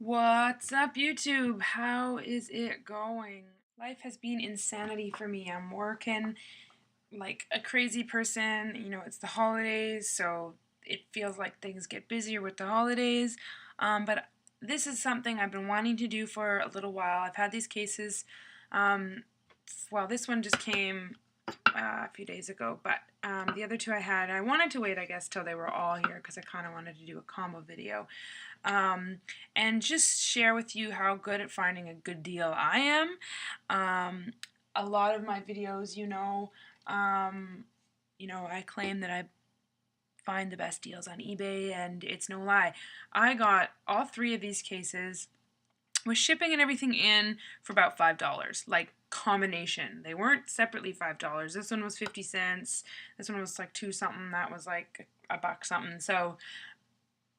What's up, YouTube? How is it going? Life has been insanity for me. I'm working like a crazy person. It's the holidays, so it feels like things get busier with the holidays. But this is something I've been wanting to do for a little while. I've had these cases. Um, well, this one just came a few days ago, but the other two I wanted to wait, I guess, till they were all here because I kind of wanted to do a combo video um, and just share with you how good at finding a good deal I am. A lot of my videos, I claim that I find the best deals on eBay, and it's no lie. I got all three of these cases with shipping and everything in for about $5, like combination. They weren't separately $5. This one was 50 cents. This one was like two something. That was like a buck something. So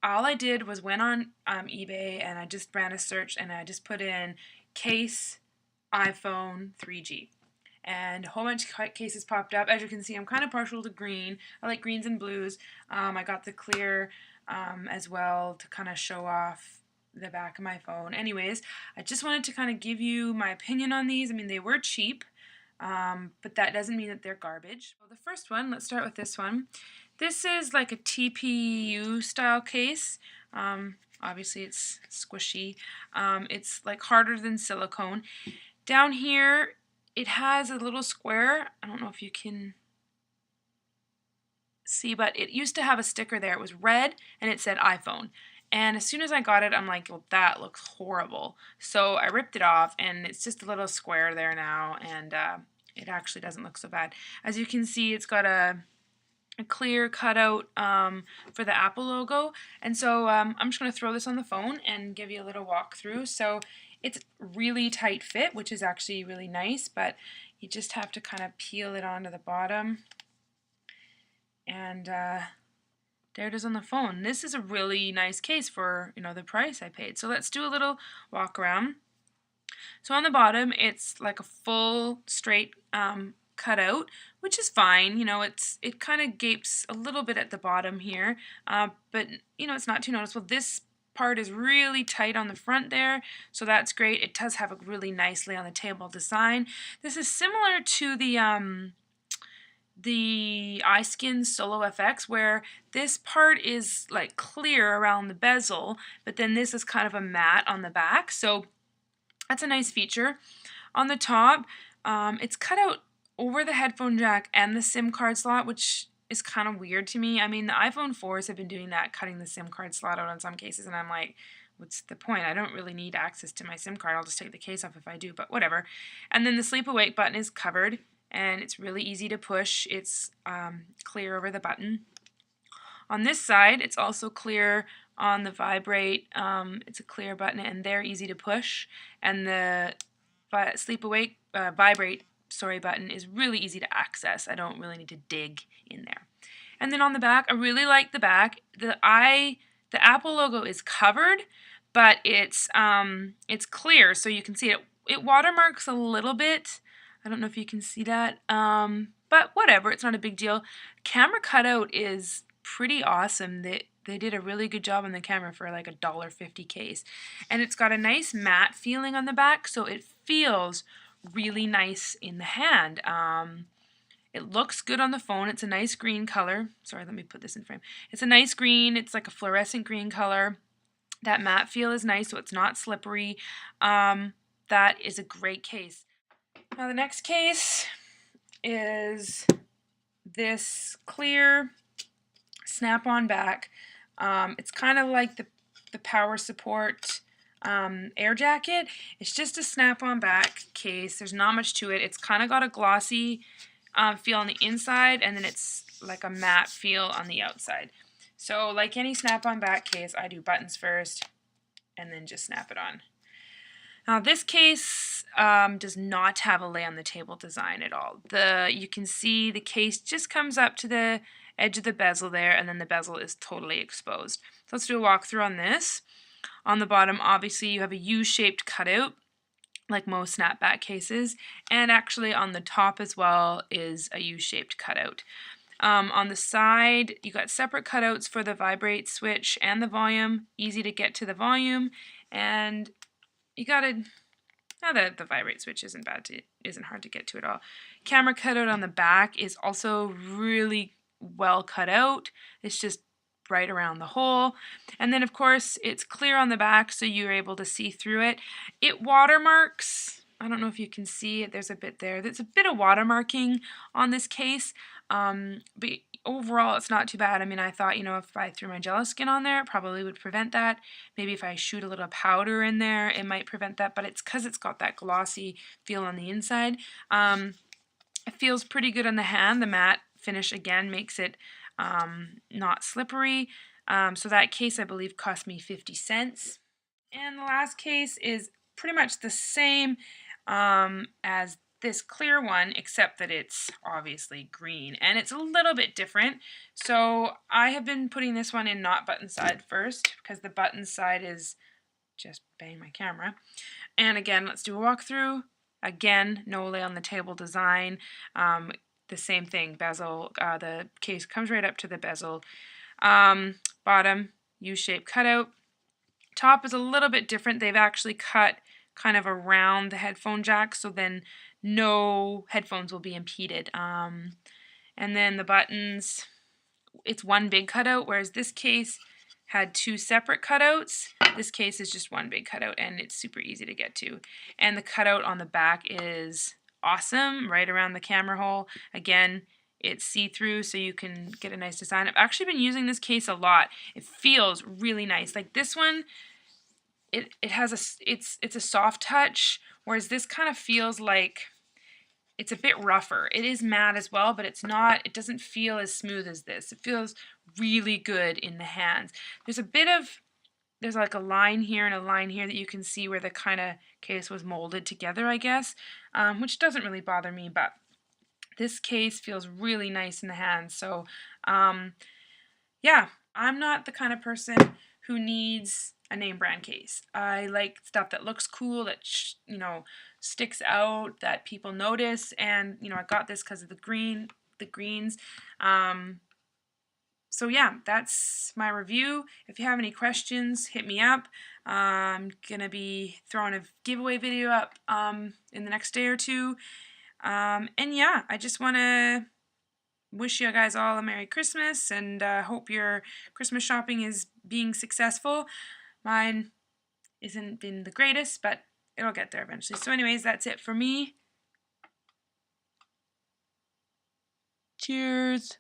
all I did was went on eBay and I just ran a search and I just put in case iPhone 3G. And a whole bunch of cases popped up. As you can see, I'm kind of partial to green. I like greens and blues. I got the clear as well to kind of show off the back of my phone. Anyways, I just wanted to kind of give you my opinion on these. I mean, they were cheap, but that doesn't mean that they're garbage. So the first one, let's start with this one. This is like a TPU style case. Obviously it's squishy. It's like harder than silicone. Down here it has a little square. I don't know if you can see, but it used to have a sticker there. It was red and it said iPhone. And as soon as I got it, I'm like, well, that looks horrible. So I ripped it off and it's just a little square there now, and it actually doesn't look so bad. As you can see, it's got a clear cutout for the Apple logo, and so I'm just going to throw this on the phone and give you a little walkthrough. So it's really tight fit, which is actually really nice, but you just have to kind of peel it onto the bottom, and there it is on the phone. This is a really nice case for the price I paid. So let's do a little walk around. So on the bottom, it's like a full straight cutout, which is fine. It kind of gapes a little bit at the bottom here, but it's not too noticeable. This part is really tight on the front there, so that's great. It does have a really nicely on the table design. This is similar to the iSkin Solo FX, where this part is like clear around the bezel, but then this is kind of a matte on the back, so that's a nice feature. On the top, it's cut out over the headphone jack and the SIM card slot, which is kind of weird to me. I mean, the iPhone 4s have been doing that, cutting the SIM card slot out on some cases, and I'm like, what's the point? I don't really need access to my SIM card. I'll just take the case off if I do, but whatever. And then the sleep awake button is covered, and it's really easy to push. It's clear over the button. On this side, it's also clear on the vibrate. It's a clear button, and they're easy to push. And the sleep awake vibrate button is really easy to access. I don't really need to dig in there. And then on the back, I really like the back. The Apple logo is covered, but it's clear, so you can see it. It watermarks a little bit. I don't know if you can see that, but whatever. It's not a big deal. Camera cutout is pretty awesome. They did a really good job on the camera for like $1.50 case, and it's got a nice matte feeling on the back, so it feels really nice in the hand. It looks good on the phone. It's a nice green color. Sorry, let me put this in frame. It's a nice green. It's like a fluorescent green color. That matte feel is nice, so it's not slippery. That is a great case. Now the next case is this clear snap-on back. It's kind of like the power support air jacket. It's just a snap-on back case. There's not much to it. It's kind of got a glossy feel on the inside, and then it's like a matte feel on the outside. So like any snap-on back case, I do buttons first and then just snap it on. Now this case does not have a lay on the table design at all. You can see the case just comes up to the edge of the bezel there, and then the bezel is totally exposed. So let's do a walkthrough on this. On the bottom, obviously, you have a U-shaped cutout, like most snapback cases, and actually on the top as well is a U-shaped cutout. On the side, you got separate cutouts for the vibrate switch and the volume, easy to get to the volume, And you gotta, now that the vibrate switch isn't hard to get to at all. Camera cutout on the back is also really well cut out. It's just right around the hole. And then of course it's clear on the back so you're able to see through it. It watermarks. I don't know if you can see it. There's a bit there. There's a bit of watermarking on this case. But overall it's not too bad. I mean, I thought, you know, if I threw my Geliskin on there, it probably would prevent that. Maybe if I shoot a little powder in there, it might prevent that, but it's because it's got that glossy feel on the inside. It feels pretty good on the hand. The matte finish again makes it not slippery. So that case I believe cost me 50 cents. And the last case is pretty much the same as this clear one, except that it's obviously green and it's a little bit different. So I have been putting this one in not button side first because the button side is just bang my camera. And again, let's do a walkthrough. Again, no lay on the table design. The same thing, bezel, the case comes right up to the bezel. Bottom, U-shaped cutout. Top is a little bit different. They've actually cut kind of around the headphone jack, so then no headphones will be impeded. And then the buttons, it's one big cutout, whereas this case had two separate cutouts. This case is just one big cutout, and it's super easy to get to. And the cutout on the back is awesome, right around the camera hole. Again, it's see-through, so you can get a nice design. I've actually been using this case a lot. It feels really nice. Like this one, it has it's a soft touch, whereas this kind of feels like it's a bit rougher. It is matte as well, but it's not, it doesn't feel as smooth as this. It feels really good in the hands. There's like a line here and a line here that you can see where the kind of case was molded together, I guess, which doesn't really bother me, but this case feels really nice in the hands. So yeah, I'm not the kind of person who needs a name brand case. I like stuff that looks cool, that you know, sticks out, that people notice, and you know, I got this because of the greens. So yeah, that's my review. If you have any questions, hit me up. I'm gonna be throwing a giveaway video up in the next day or two. And yeah, I just want to wish you guys all a Merry Christmas, and hope your Christmas shopping is being successful. Mine isn't been the greatest, but it'll get there eventually. So anyways, that's it for me. Cheers.